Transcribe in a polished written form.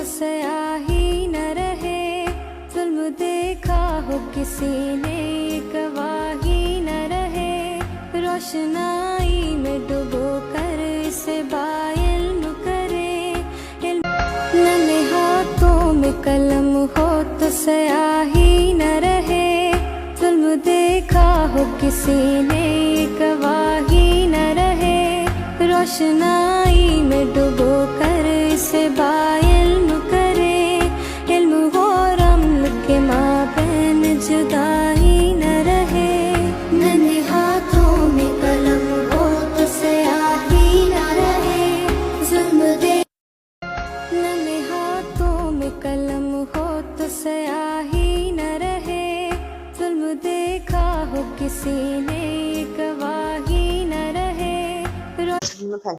हो स्याही न रहे, जुल्म देखा हो किसी ने गवाही न रहे, रोशनाई में डुबो कर इसे बाइल्म करे। नन्हे हाथों में कलम हो तो स्याही न रहे, जुल्म देखा हो किसी ने गवाही न रहे, रोशनाई में डुबो कर इसे बाइल्म करे। इल्म हो रम्ल के माबैन जुदाई